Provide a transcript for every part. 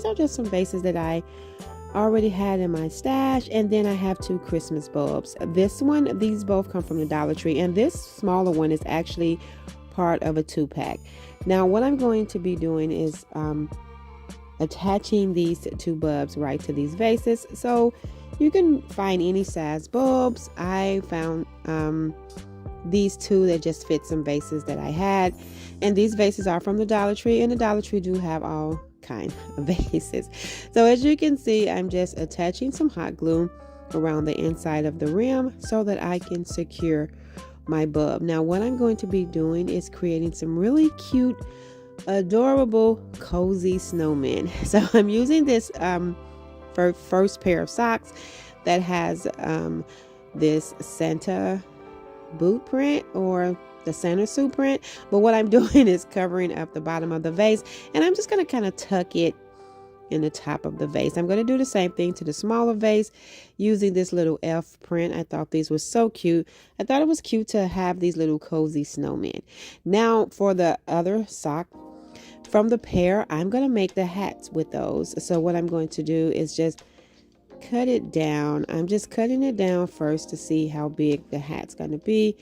these are just some vases that I already had in my stash. And then I have 2 Christmas bulbs. These both come from the Dollar Tree, and this smaller one is actually part of a 2-pack. Now what I'm going to be doing is attaching these 2 bulbs right to these vases. So you can find any size bulbs. I found these 2 that just fit some vases that I had, and these vases are from the Dollar Tree, and the Dollar Tree do have all kind of vases. So as you can see, I'm just attaching some hot glue around the inside of the rim so that I can secure my bulb. Now what I'm going to be doing is creating some really cute, adorable, cozy snowmen. So I'm using this first pair of socks that has this Santa boot print, or the Santa suit print, but what I'm doing is covering up the bottom of the vase, and I'm just going to kind of tuck it in the top of the vase. I'm going to do the same thing to the smaller vase using this little elf print. I thought these were so cute. I thought it was cute to have these little cozy snowmen. Now for the other sock from the pair, I'm going to make the hats with those. So what I'm going to do is just cut it down. I'm just cutting it down first to see how big the hat's going to be,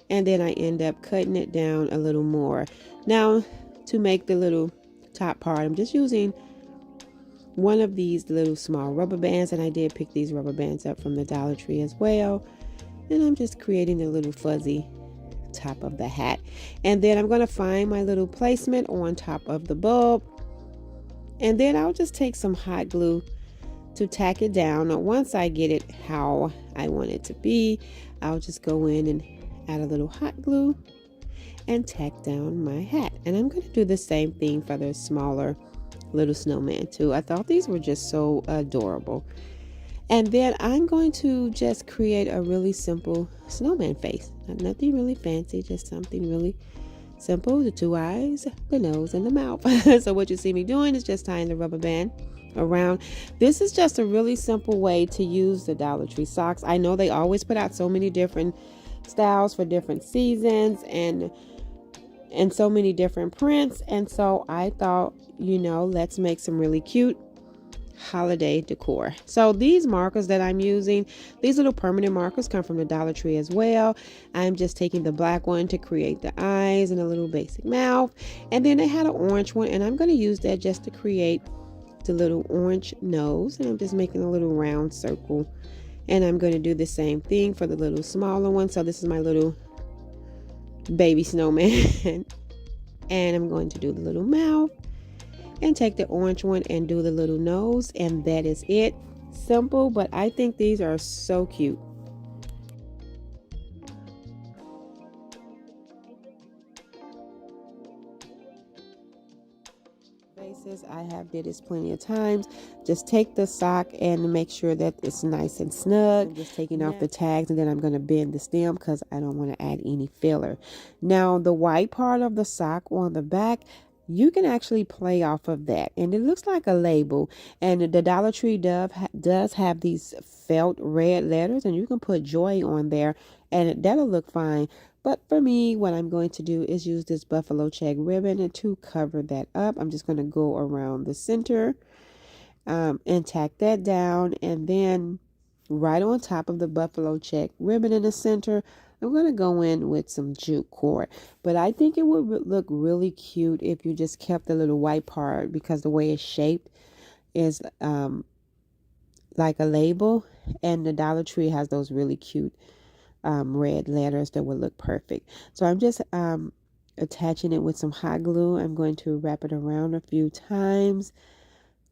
and then I end up cutting it down a little more. Now to make the little top part, I'm just using one of these little small rubber bands, and I did pick these rubber bands up from the Dollar Tree as well, and I'm just creating a little fuzzy top of the hat. And then I'm going to find my little placement on top of the bulb, and then I'll just take some hot glue to tack it down. Now once I get it how I want it to be, I'll just go in and add a little hot glue and tack down my hat. And I'm going to do the same thing for the smaller little snowman too. I thought these were just so adorable. And then I'm going to just create a really simple snowman face. Nothing really fancy, just something really simple. The 2 eyes, the nose, and the mouth. So what you see me doing is just tying the rubber band around. This is just a really simple way to use the Dollar Tree socks. I know they always put out so many different styles for different seasons and so many different prints, and so I thought, let's make some really cute holiday decor. So these markers that I'm using, these little permanent markers, come from the Dollar Tree as well. I'm just taking the black one to create the eyes and a little basic mouth, and then they had an orange one, and I'm going to use that just to create the little orange nose, and I'm just making a little round circle. And I'm going to do the same thing for the little smaller one. So this is my little baby snowman. And I'm going to do the little mouth and take the orange one and do the little nose, and that is it. Simple, but I think these are so cute. I have did this plenty of times. Just take the sock and make sure that it's nice and snug. I'm just taking off the tags, and then I'm going to bend the stem because I don't want to add any filler. Now the white part of the sock on the back, you can actually play off of that, and it looks like a label. And the Dollar Tree does have these felt red letters, and you can put joy on there, and that'll look fine. But for me, what I'm going to do is use this buffalo check ribbon to cover that up. I'm just going to go around the center and tack that down. And then right on top of the buffalo check ribbon in the center, I'm going to go in with some jute cord. But I think it would look really cute if you just kept the little white part, because the way it's shaped is like a label. And the Dollar Tree has those really cute red letters that would look perfect. So I'm just attaching it with some hot glue. I'm going to wrap it around a few times,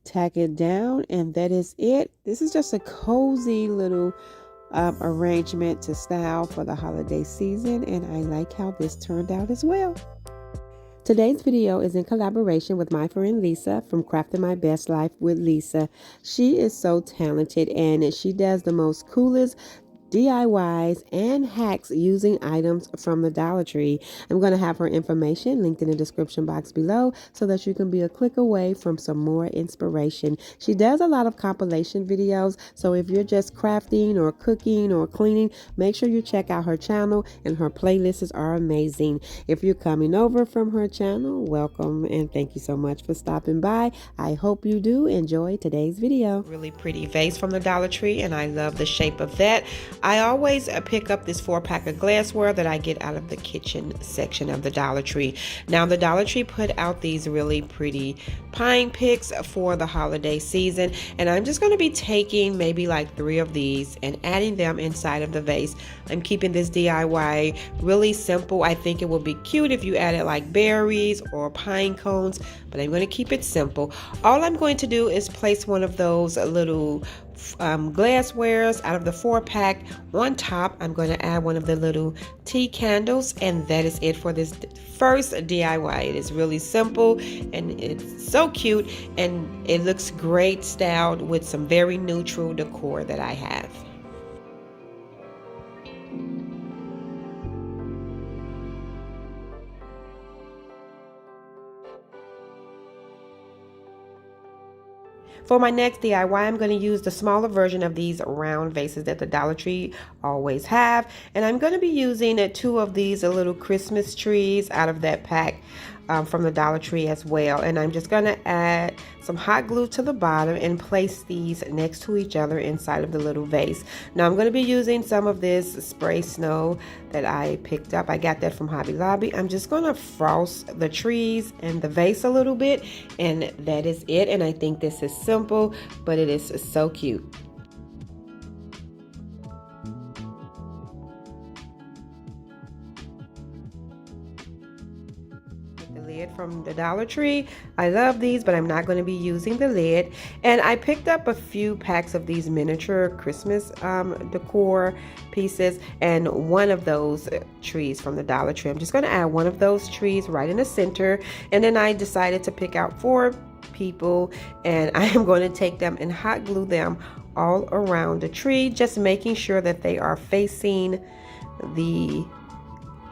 tack it down, and that is it. This is just a cozy little arrangement to style for the holiday season, and I like how this turned out as well. Today's video is in collaboration with my friend Lisa from Crafting My Best Life with Lisa. She is so talented, and she does the most coolest DIYs, and hacks using items from the Dollar Tree. I'm going to have her information linked in the description box below so that you can be a click away from some more inspiration. She does a lot of compilation videos, so if you're just crafting or cooking or cleaning, make sure you check out her channel, and her playlists are amazing. If you're coming over from her channel, welcome and thank you so much for stopping by. I hope you do enjoy today's video. Really pretty vase from the Dollar Tree, and I love the shape of that. I always pick up this 4-pack of glassware that I get out of the kitchen section of the Dollar Tree. Now the Dollar Tree put out these really pretty pine picks for the holiday season, and I'm just going to be taking maybe like 3 of these and adding them inside of the vase. I'm keeping this DIY really simple. I think it would be cute if you added like berries or pine cones, but I'm going to keep it simple. All I'm going to do is place one of those little glasswares out of the 4-pack on top. I'm going to add one of the little tea candles, and that is it for this first DIY. It is really simple and it's so cute, and it looks great styled with some very neutral decor that I have. For my next DIY, I'm going to use the smaller version of these round vases that the Dollar Tree always have. And I'm going to be using 2 of these little Christmas trees out of that pack from the Dollar Tree as well. And I'm just going to add some hot glue to the bottom and place these next to each other inside of the little vase. Now I'm going to be using some of this spray snow that I picked up. I got that from Hobby Lobby. I'm just going to frost the trees and the vase a little bit, and that is it. And I think this is simple, but it is so cute. Lid from the Dollar Tree. I love these, but I'm not going to be using the lid. And I picked up a few packs of these miniature Christmas decor pieces, and one of those trees from the Dollar Tree. I'm just going to add one of those trees right in the center, and then I decided to pick out 4 people, and I am going to take them and hot glue them all around the tree, just making sure that they are facing the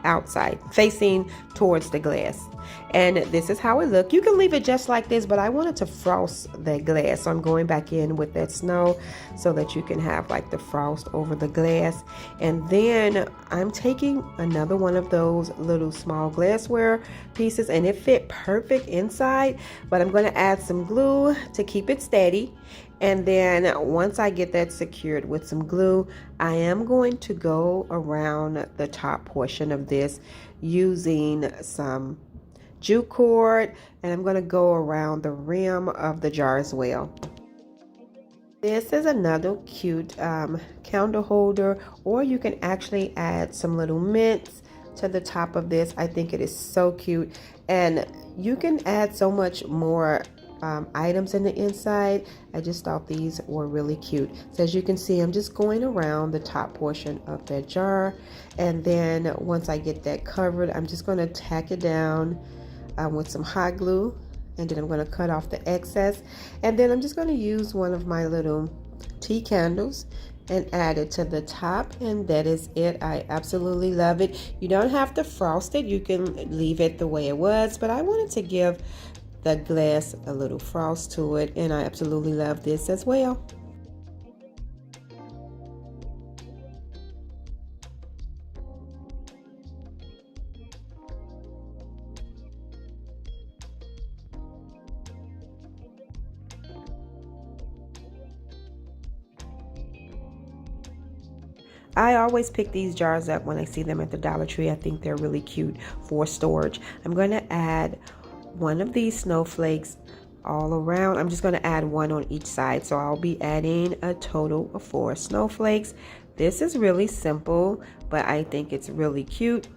outside, facing towards the glass. And this is how it look. You can leave it just like this, but I wanted to frost that glass, so I'm going back in with that snow so that you can have like the frost over the glass. And then I'm taking another one of those little small glassware pieces, and it fit perfect inside, but I'm going to add some glue to keep it steady. And then once I get that secured with some glue, I am going to go around the top portion of this using some jute cord, and I'm going to go around the rim of the jar as well. This is another cute candle holder, or you can actually add some little mints to the top of this. I think it is so cute, and you can add so much more items in the inside. I just thought these were really cute. So as you can see, I'm just going around the top portion of that jar, and then once I get that covered, I'm just going to tack it down with some hot glue, and then I'm going to cut off the excess, and then I'm just going to use one of my little tea candles and add it to the top, and that is it. I absolutely love it. You don't have to frost it, you can leave it the way it was, but I wanted to give the glass a little frost to it, and I absolutely love this as well. I always pick these jars up when I see them at the Dollar Tree. I think they're really cute for storage. I'm going to add one of these snowflakes all around. I'm just going to add one on each side, so I'll be adding a total of 4 snowflakes. This is really simple, but I think it's really cute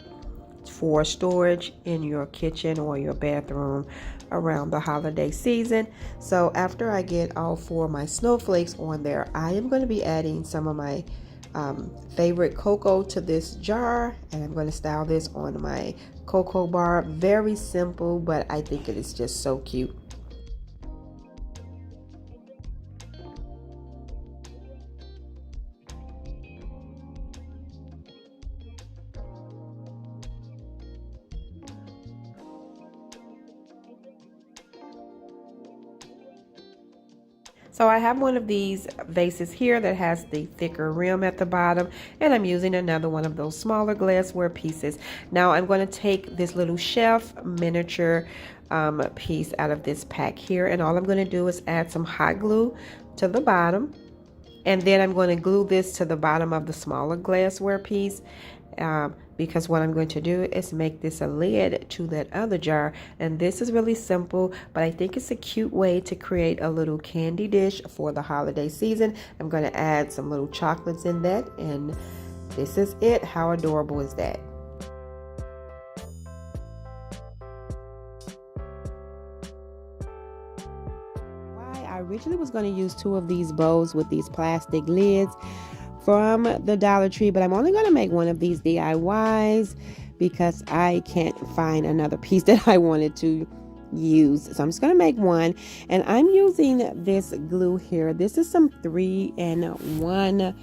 for storage in your kitchen or your bathroom around the holiday season. So after I get all 4 of my snowflakes on there, I am going to be adding some of my favorite cocoa to this jar, and I'm going to style this on my cocoa bar. Very simple, but I think it is just so cute. So I have one of these vases here that has the thicker rim at the bottom, and I'm using another one of those smaller glassware pieces. Now I'm going to take this little shelf miniature piece out of this pack here, and all I'm going to do is add some hot glue to the bottom, and then I'm going to glue this to the bottom of the smaller glassware piece. Because what I'm going to do is make this a lid to that other jar, and this is really simple, but I think it's a cute way to create a little candy dish for the holiday season. I'm going to add some little chocolates in that, and this is it. How adorable is that? I originally was going to use 2 of these bowls with these plastic lids from the Dollar Tree, but I'm only going to make one of these DIYs because I can't find another piece that I wanted to use. So I'm just going to make one, and I'm using this glue here. This is some 3-in-1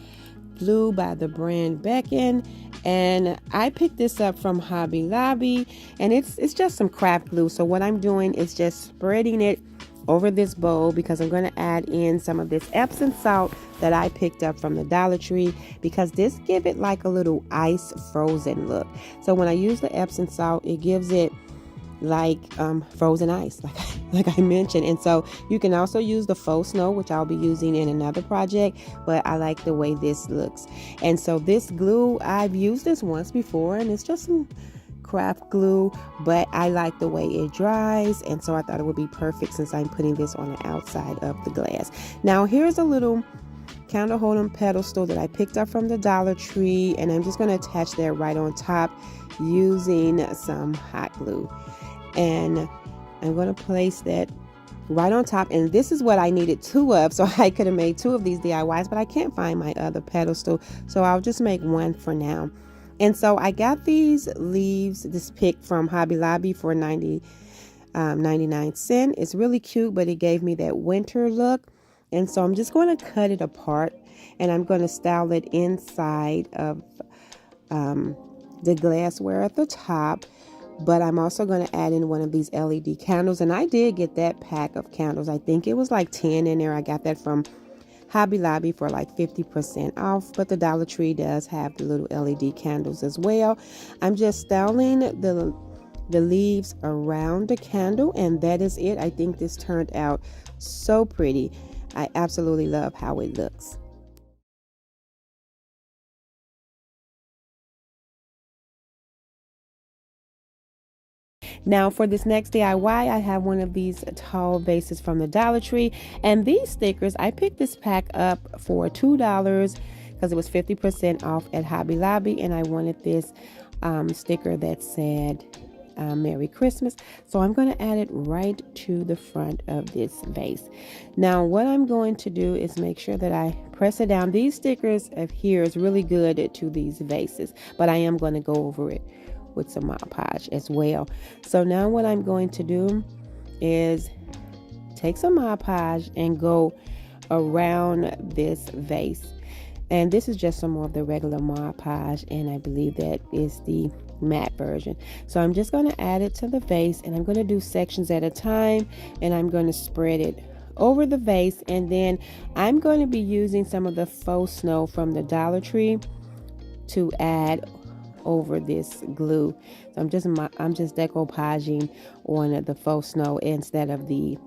glue by the brand Beacon, and I picked this up from Hobby Lobby, and it's just some craft glue. So what I'm doing is just spreading it over this bowl because I'm going to add in some of this Epsom salt that I picked up from the Dollar Tree, because this give it like a little ice frozen look. So when I use the Epsom salt, it gives it like frozen ice, like I mentioned. And so you can also use the faux snow, which I'll be using in another project, but I like the way this looks. And so this glue, I've used this once before, and it's just some craft glue, but I like the way it dries, and so I thought it would be perfect since I'm putting this on the outside of the glass. Now here's a little candle holding pedestal that I picked up from the Dollar Tree, and I'm just going to attach that right on top using some hot glue, and I'm going to place that right on top. And this is what I needed 2 of, so I could have made 2 of these DIYs, but I can't find my other pedestal, so I'll just make one for now. And so I got these leaves, this pick from Hobby Lobby for 99 cents. It's really cute, but it gave me that winter look. And so I'm just going to cut it apart, and I'm going to style it inside of the glassware at the top. But I'm also going to add in one of these LED candles, and I did get that pack of candles. I think it was like 10 in there. I got that from Hobby Lobby for like 50% off, but the Dollar Tree does have the little LED candles as well. I'm just styling the leaves around the candle, and that is it. I think this turned out so pretty. I absolutely love how it looks. Now for this next DIY, I have one of these tall vases from the Dollar Tree, and these stickers, I picked this pack up for $2 because it was 50% off at Hobby Lobby, and I wanted this sticker that said Merry Christmas. So I'm going to add it right to the front of this vase. Now what I'm going to do is make sure that I press it down. These stickers of here is really good to these vases, but I am going to go over it with some Mod Podge as well. So now what I'm going to do is take some Mod Podge and go around this vase. And this is just some more of the regular Mod Podge, and I believe that is the matte version. So I'm just going to add it to the vase, and I'm going to do sections at a time, and I'm going to spread it over the vase, and then I'm going to be using some of the faux snow from the Dollar Tree to add over this glue. So I'm just decoupaging on the faux snow instead of the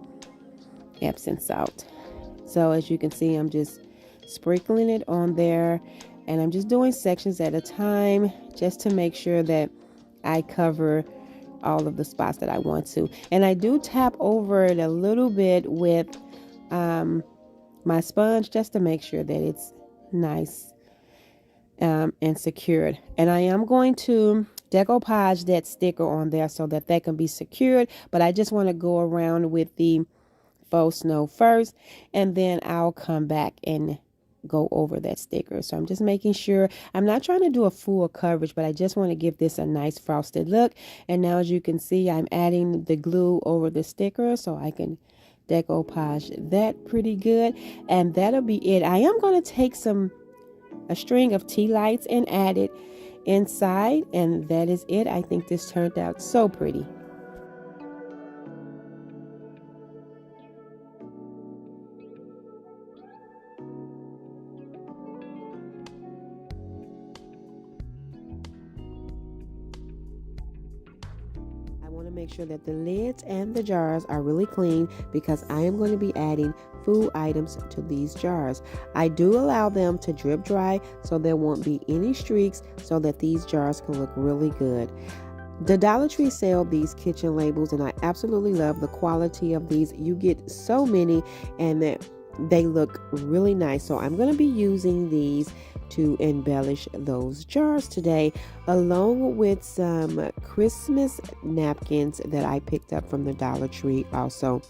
Epsom salt. So as you can see, I'm just sprinkling it on there, and I'm just doing sections at a time just to make sure that I cover all of the spots that I want to. And I do tap over it a little bit with my sponge just to make sure that it's nice and secured. And I am going to decoupage that sticker on there so that can be secured, but I just want to go around with the faux snow first, and then I'll come back and go over that sticker. So I'm just making sure, I'm not trying to do a full coverage, but I just want to give this a nice frosted look. And now as you can see, I'm adding the glue over the sticker so I can decoupage that pretty good, and that'll be it. I am going to take a string of tea lights and add it inside, and that is it. I think this turned out so pretty. make sure that the lids and the jars are really clean because I am going to be adding food items to these jars. I do allow them to drip dry so there won't be any streaks so that these jars can look really good. The Dollar Tree sell these kitchen labels and I absolutely love the quality of these. You get so many and they look really nice. So I'm going to be using these to embellish those jars today, along with some Christmas napkins that I picked up from the Dollar Tree also.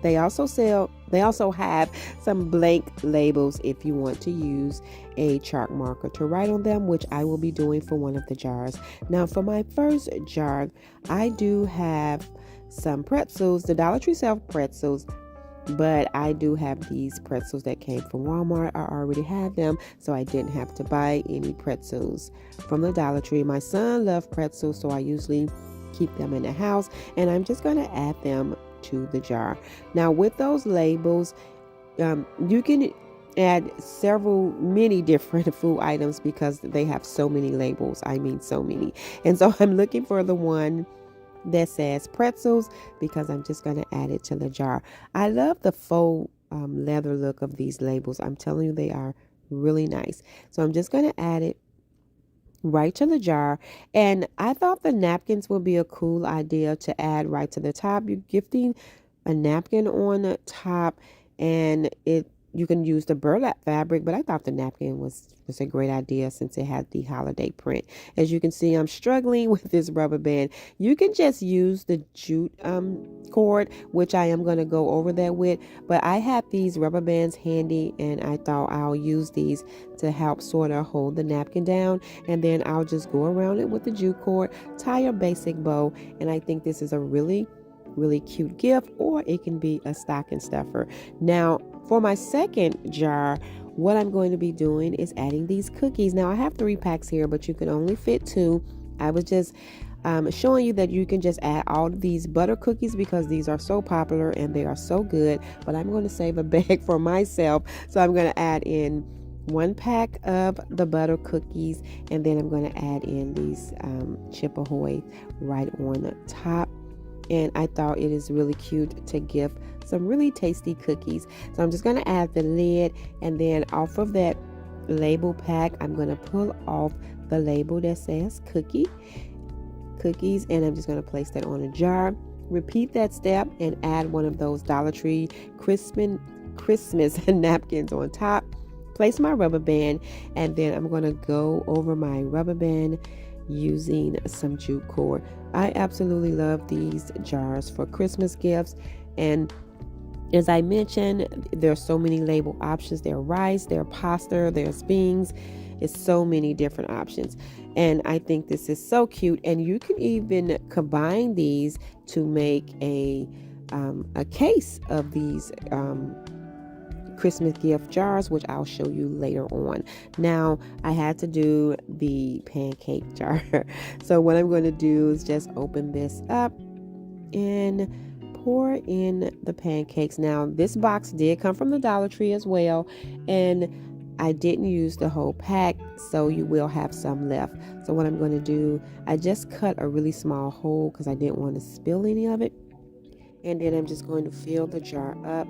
They also have some blank labels if you want to use a chalk marker to write on them, which I will be doing for one of the jars. Now for my first jar, I do have some pretzels. The Dollar Tree sells pretzels, but I do have these pretzels that came from Walmart. I already have them, so I didn't have to buy any pretzels from the Dollar Tree. My son loves pretzels, so I usually keep them in the house, and I'm just going to add them to the jar. Now with those labels, you can add many different food items because they have so many labels. I mean so many. And so I'm looking for the one that says pretzels because I'm just going to add it to the jar. I love the faux leather look of these labels. I'm telling you, they are really nice. So I'm just going to add it right to the jar. And I thought the napkins would be a cool idea to add right to the top. You're gifting a napkin on the top, and you can use the burlap fabric, but I thought the napkin was a great idea since it had the holiday print. As you can see, I'm struggling with this rubber band. You can just use the jute cord, which I am going to go over that with, but I have these rubber bands handy, and I thought I'll use these to help sort of hold the napkin down, and then I'll just go around it with the jute cord, tie a basic bow, and I think this is a really cute gift, or it can be a stocking stuffer. Now for my second jar, what I'm going to be doing is adding these cookies. Now I have 3 packs here, but you can only fit 2. I was just showing you that you can just add all of these butter cookies because these are so popular and they are so good, but I'm going to save a bag for myself, so I'm going to add in 1 pack of the butter cookies, and then I'm going to add in these Chip Ahoy right on the top. And I thought it is really cute to gift some really tasty cookies. So I'm just going to add the lid, and then off of that label pack, I'm going to pull off the label that says cookies, and I'm just going to place that on a jar. Repeat that step and add one of those Dollar Tree Christmas napkins on top. Place my rubber band, and then I'm going to go over my rubber band using some jute cord. I absolutely love these jars for Christmas gifts, and as I mentioned, there's so many label options. There's rice, there's pasta, there's beans. It's so many different options, and I think this is so cute. And you can even combine these to make a case of these Christmas gift jars, which I'll show you later on. Now I had to do the pancake jar. So what I'm going to do is just open this up and pour in the pancakes. Now this box did come from the Dollar Tree as well, and I didn't use the whole pack, so you will have some left. So what I'm going to do, I just cut a really small hole because I didn't want to spill any of it. And then I'm just going to fill the jar up,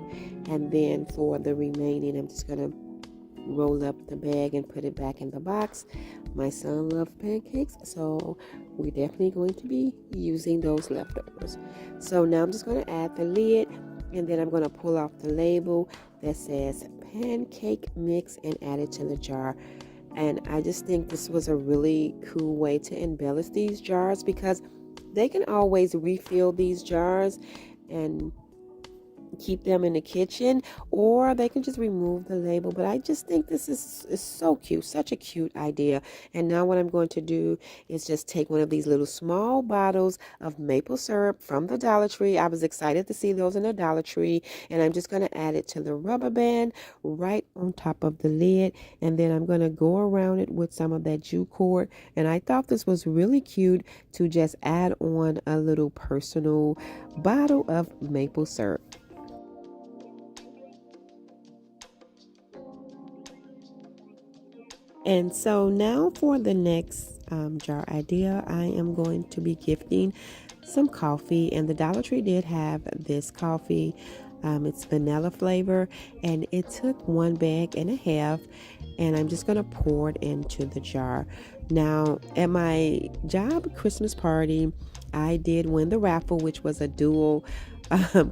and then for the remaining, I'm just going to roll up the bag and put it back in the box. My son loves pancakes, so we're definitely going to be using those leftovers. So now I'm just going to add the lid, and then I'm going to pull off the label that says pancake mix and add it to the jar. And I just think this was a really cool way to embellish these jars, because they can always refill these jars and keep them in the kitchen, or they can just remove the label. But I just think this is so cute, such a cute idea. And now what I'm going to do is just take one of these little small bottles of maple syrup from the Dollar Tree. I was excited to see those in the Dollar Tree, and I'm just going to add it to the rubber band right on top of the lid, and then I'm going to go around it with some of that jute cord. And I thought this was really cute to just add on a little personal bottle of maple syrup. And so now for the next jar idea, I am going to be gifting some coffee, and the Dollar Tree did have this coffee. It's vanilla flavor, and it took 1.5 bags, and I'm just gonna pour it into the jar. Now, at my job Christmas party, I did win the raffle, which was a dual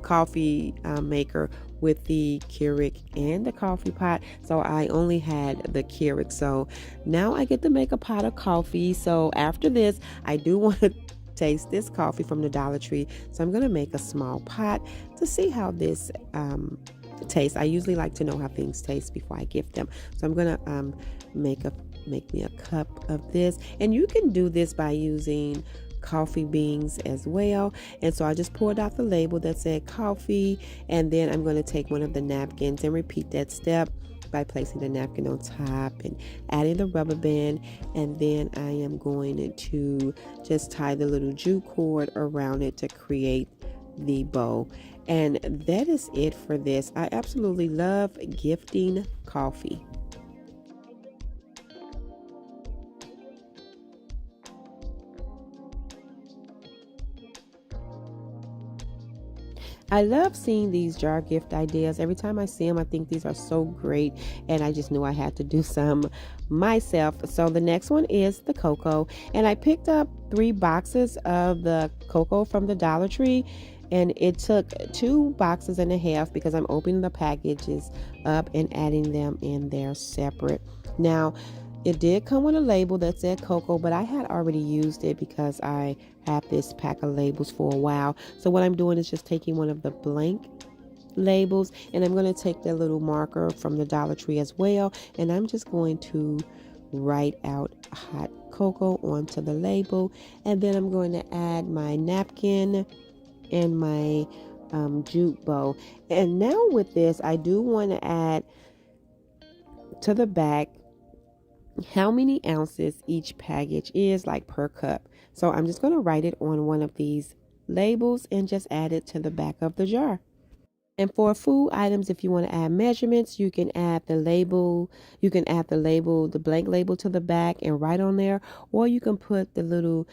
coffee maker with the Keurig and the coffee pot. So I only had the Keurig. So now I get to make a pot of coffee. So after this, I do want to taste this coffee from the Dollar Tree. So I'm going to make a small pot to see how this tastes. I usually like to know how things taste before I gift them. So I'm going to make me a cup of this. And you can do this by using coffee beans as well. And so I just poured out the label that said coffee, and then I'm going to take one of the napkins and repeat that step by placing the napkin on top and adding the rubber band, and then I am going to just tie the little jute cord around it to create the bow. And that is it for this. I absolutely love gifting coffee. I love seeing these jar gift ideas. Every time I see them, I think these are so great, and I just knew I had to do some myself. So the next one is the cocoa, and I picked up 3 boxes of the cocoa from the Dollar Tree, and it took 2.5 boxes because I'm opening the packages up and adding them in there separate. Now, it did come with a label that said cocoa, but I had already used it because I had this pack of labels for a while. So what I'm doing is just taking one of the blank labels, and I'm going to take that little marker from the Dollar Tree as well, and I'm just going to write out hot cocoa onto the label, and then I'm going to add my napkin and my jute bow. And now with this, I do want to add to the back how many ounces each package is, like per cup. So I'm just going to write it on one of these labels and just add it to the back of the jar. And for food items, if you want to add measurements, you can add the label. You can add the label, the blank label, to the back and write on there, or you can put the little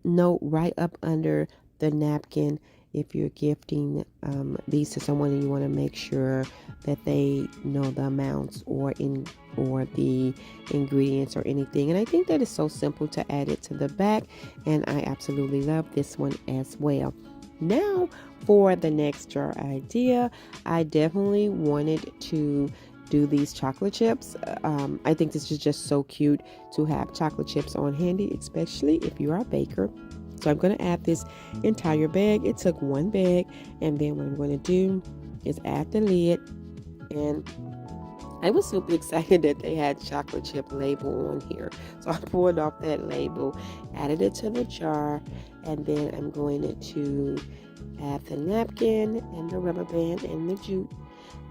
note right up under the napkin if you're gifting these to someone and you want to make sure that they know the amounts or the ingredients or anything. And I think that is so simple to add it to the back, and I absolutely love this one as well. Now for the next jar idea, I definitely wanted to do these chocolate chips. I think this is just so cute to have chocolate chips on handy, especially if you are a baker. So I'm going to add this entire bag. It took 1 bag, and then what I'm going to do is add the lid. And I was super excited that they had chocolate chip label on here. So I poured off that label, added it to the jar, and then I'm going to add the napkin and the rubber band and the jute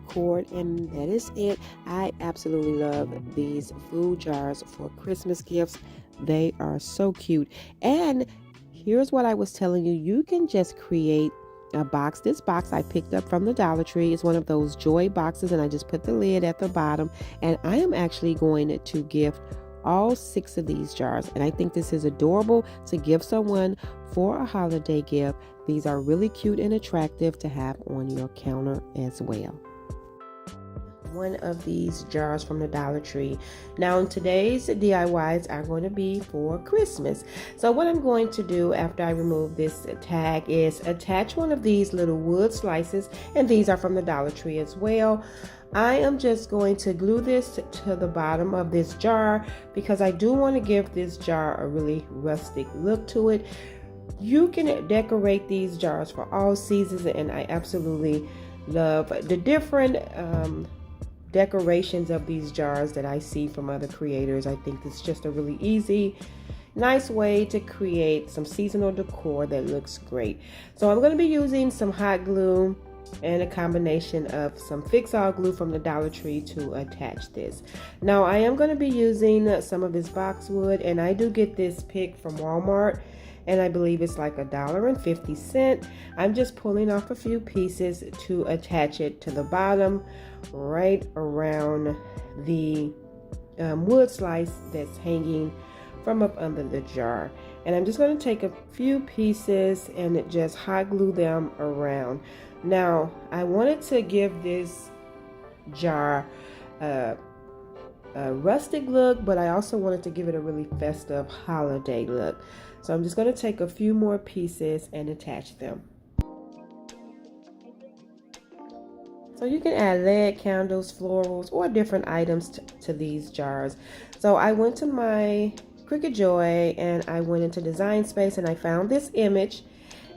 cord, and that is it. I absolutely love these food jars for Christmas gifts. They are so cute. And here's what I was telling you. You can just create a box. This box I picked up from the Dollar Tree is one of those joy boxes, and I just put the lid at the bottom, and I am actually going to gift all 6 of these jars, and I think this is adorable to give someone for a holiday gift. These are really cute and attractive to have on your counter as well. One of these jars from the Dollar Tree. Now today's DIYs are going to be for Christmas. So what I'm going to do after I remove this tag is attach one of these little wood slices, and these are from the Dollar Tree as well. I am just going to glue this to the bottom of this jar because I do want to give this jar a really rustic look to it. You can decorate these jars for all seasons, and I absolutely love the different decorations of these jars that I see from other creators. I think it's just a really easy, nice way to create some seasonal decor that looks great. So I'm going to be using some hot glue and a combination of some fix-all glue from the Dollar Tree to attach this. Now I am going to be using some of this boxwood, and I do get this pick from Walmart, and I believe it's like $1.50. I'm just pulling off a few pieces to attach it to the bottom right around the wood slice that's hanging from up under the jar. And I'm just going to take a few pieces and just hot glue them around. Now, I wanted to give this jar a rustic look, but I also wanted to give it a really festive holiday look. So I'm just going to take a few more pieces and attach them. So you can add LED candles, florals, or different items to these jars. So I went to my Cricut Joy and I went into Design Space and I found this image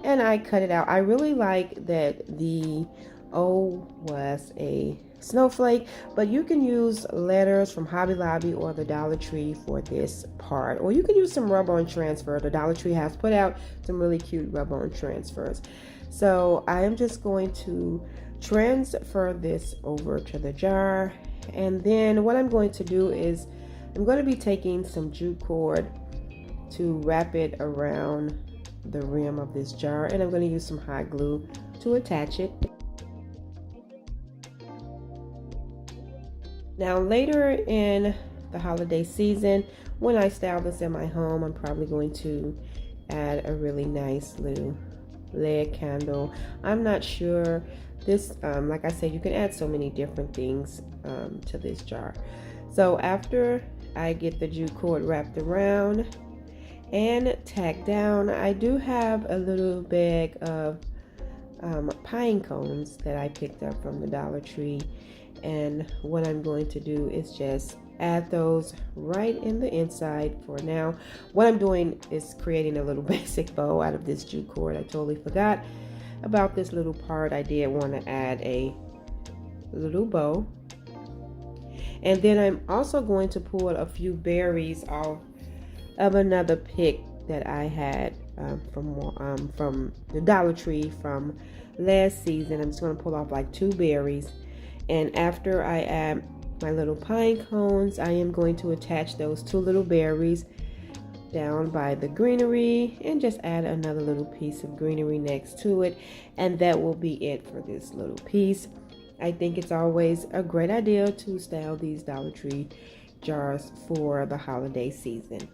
and I cut it out. I really like that the O was a snowflake, but you can use letters from Hobby Lobby or the Dollar Tree for this part, or you can use some rub-on transfer. The Dollar Tree has put out some really cute rub-on transfers. So I am just going to transfer this over to the jar, and then what I'm going to do is I'm going to be taking some jute cord to wrap it around the rim of this jar, and I'm going to use some hot glue to attach it. Now later in the holiday season, when I style this in my home, I'm probably going to add a really nice little LED candle. I'm not sure. This, like I said, you can add so many different things to this jar. So after I get the jute cord wrapped around and tacked down, I do have a little bag of pine cones that I picked up from the Dollar Tree. And what I'm going to do is just add those right in the inside for now. What I'm doing is creating a little basic bow out of this jute cord. I totally forgot about this little part. I did want to add a little bow. And then I'm also going to pull a few berries off of another pick that I had from the Dollar Tree from last season. I'm just going to pull off like 2 berries. And after I add my little pine cones, I am going to attach those 2 little berries down by the greenery and just add another little piece of greenery next to it, and that will be it for this little piece. I think it's always a great idea to style these Dollar Tree jars for the holiday season.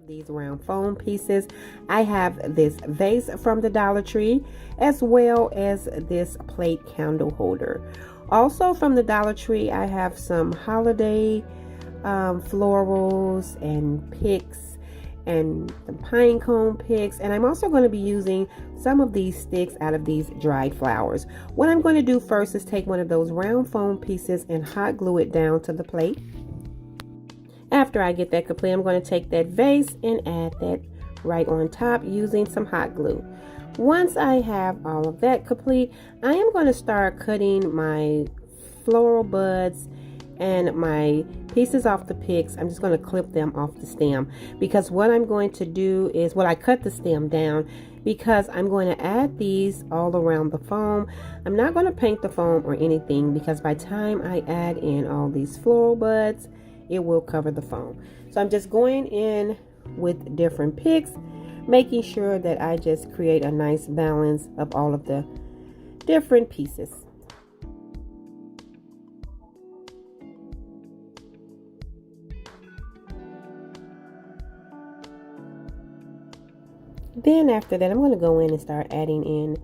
These round foam pieces. I have this vase from the Dollar Tree, as well as this plate candle holder. Also from the Dollar Tree, I have some holiday florals and picks and the pine cone picks, and I'm also going to be using some of these sticks out of these dried flowers. What I'm going to do first is take one of those round foam pieces and hot glue it down to the plate. After I get that complete, I'm going to take that vase and add that right on top using some hot glue. Once I have all of that complete, I am going to start cutting my floral buds and my pieces off the picks. I'm just going to clip them off the stem, because what I'm going to do is, I cut the stem down because I'm going to add these all around the foam. I'm not going to paint the foam or anything, because by the time I add in all these floral buds, it will cover the foam. So I'm just going in with different picks, making sure that I just create a nice balance of all of the different pieces. Then after that, I'm going to go in and start adding in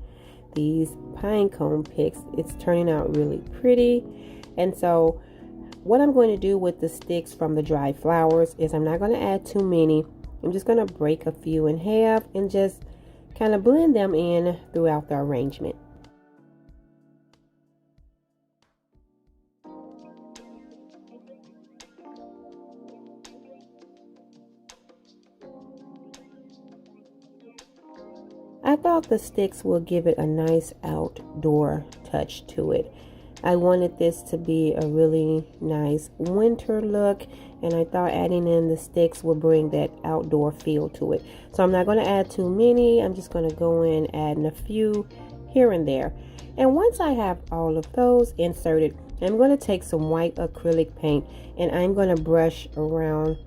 these pine cone picks. It's turning out really pretty. And so what I'm going to do with the sticks from the dried flowers is I'm not going to add too many. I'm just going to break a few in half and just kind of blend them in throughout the arrangement. I thought the sticks will give it a nice outdoor touch to it. I wanted this to be a really nice winter look, and I thought adding in the sticks would bring that outdoor feel to it. So I'm not going to add too many. I'm just going to go in adding a few here and there. And once I have all of those inserted, I'm going to take some white acrylic paint and I'm going to brush around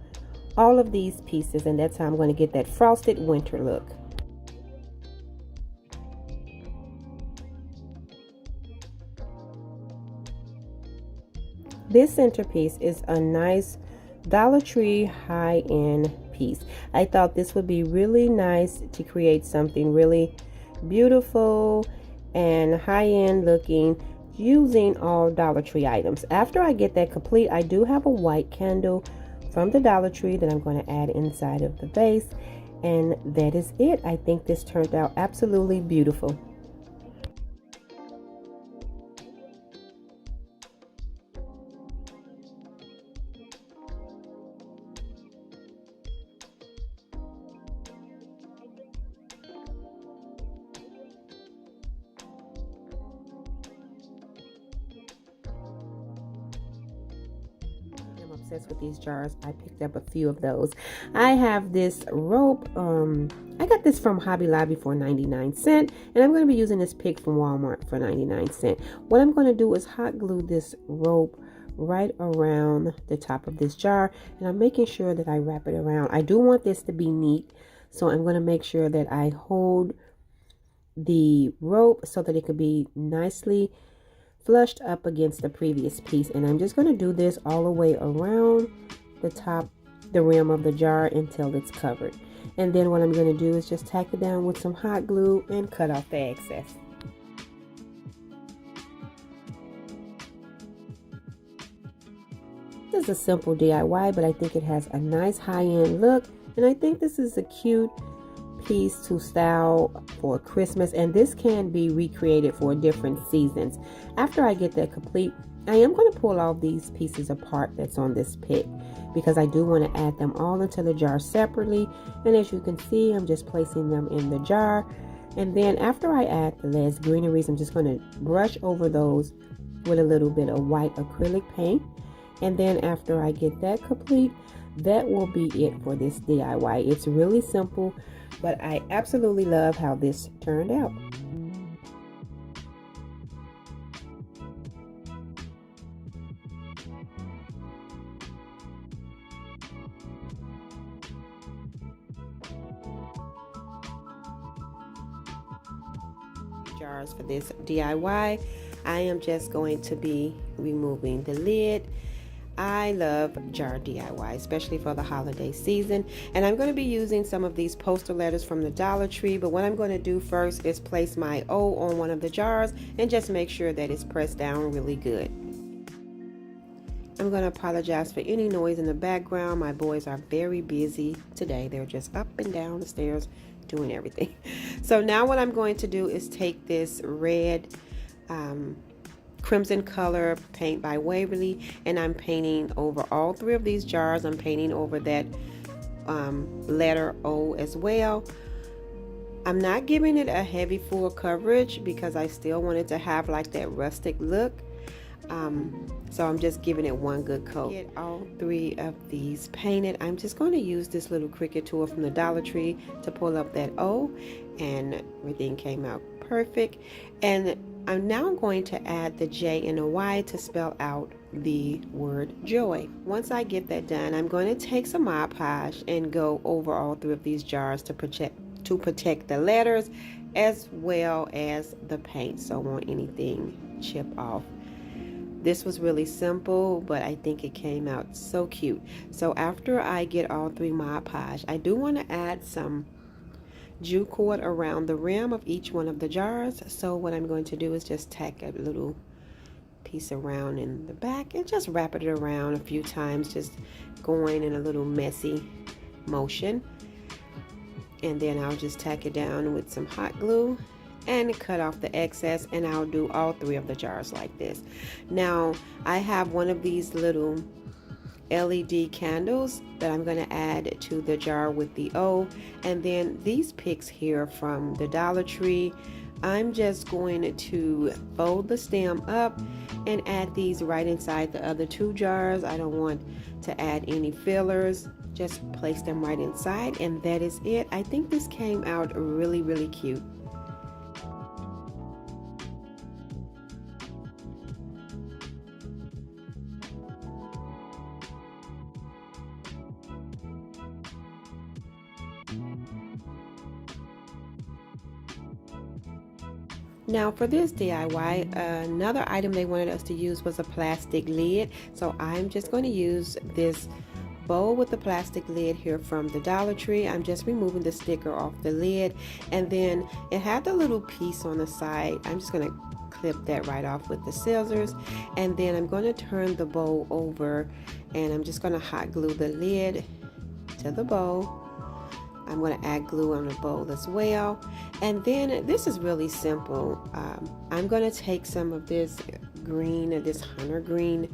all of these pieces, and that's how I'm going to get that frosted winter look. This centerpiece is a nice Dollar Tree high-end piece. I thought this would be really nice to create something really beautiful and high-end looking using all Dollar Tree items. After I get that complete, I do have a white candle from the Dollar Tree that I'm going to add inside of the vase, and that is it. I think this turned out absolutely beautiful. Obsessed with these jars. I picked up a few of those. I have this rope. I got this from Hobby Lobby for 99¢, and I'm going to be using this pick from Walmart for 99¢. What I'm going to do is hot glue this rope right around the top of this jar, and I'm making sure that I wrap it around. I do want this to be neat, so I'm going to make sure that I hold the rope so that it could be nicely flushed up against the previous piece, and I'm just going to do this all the way around the top, the rim of the jar until it's covered. And then what I'm going to do is just tack it down with some hot glue and cut off the excess. This is a simple DIY, but I think it has a nice high-end look, and I think this is a cute piece to style for Christmas, and this can be recreated for different seasons. After I get that complete, I am going to pull all these pieces apart that's on this pick, because I do want to add them all into the jar separately. And as you can see, I'm just placing them in the jar, and then after I add the last greeneries, I'm just going to brush over those with a little bit of white acrylic paint. And then after I get that complete, that will be it for this DIY. It's really simple, but I absolutely love how this turned out. Jars for this DIY. I am just going to be removing the lid. I love jar DIY, especially for the holiday season, and I'm going to be using some of these poster letters from the Dollar Tree. But what I'm going to do first is place my O on one of the jars and just make sure that it's pressed down really good. I'm going to apologize for any noise in the background. My boys are very busy today. They're just up and down the stairs doing everything. So now what I'm going to do is take this red crimson color paint by Waverly, and I'm painting over all three of these jars. I'm painting over that letter O as well. I'm not giving it a heavy full coverage because I still want it to have like that rustic look. So I'm just giving it one good coat. Get all three of these painted. I'm just going to use this little Cricut tool from the Dollar Tree to pull up that O, and everything came out perfect. And I'm now going to add the J and a Y to spell out the word joy. Once I get that done, I'm going to take some Mod Podge and go over all three of these jars to protect the letters as well as the paint, so I won't anything chip off. This was really simple, but I think it came out so cute. So after I get all three Mod Podge, I do want to add some jute cord around the rim of each one of the jars. So what I'm going to do is just tack a little piece around in the back and just wrap it around a few times, just going in a little messy motion. And then I'll just tack it down with some hot glue and cut off the excess, and I'll do all three of the jars like this. Now I have one of these little LED candles that I'm going to add to the jar with the O, and then these picks here from the Dollar Tree, I'm just going to fold the stem up and add these right inside the other two jars. I don't want to add any fillers, just place them right inside, and that is it. I think this came out really cute. Now for this DIY, another item they wanted us to use was a plastic lid. So I'm just going to use this bowl with the plastic lid here from the Dollar Tree. I'm just removing the sticker off the lid, and then it had the little piece on the side. I'm just going to clip that right off with the scissors, and then I'm going to turn the bowl over, and I'm just going to hot glue the lid to the bowl. I'm going to add glue on the bowl as well, and then this is really simple. I'm going to take some of this green, this hunter green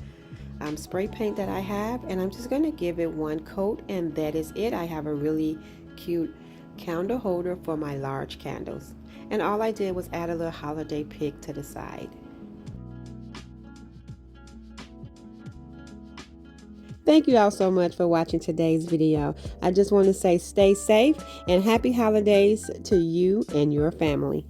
spray paint that I have, and I'm just going to give it one coat, and that is it. I have a really cute candle holder for my large candles, and all I did was add a little holiday pick to the side. Thank you all so much for watching today's video. I just want to say stay safe and happy holidays to you and your family.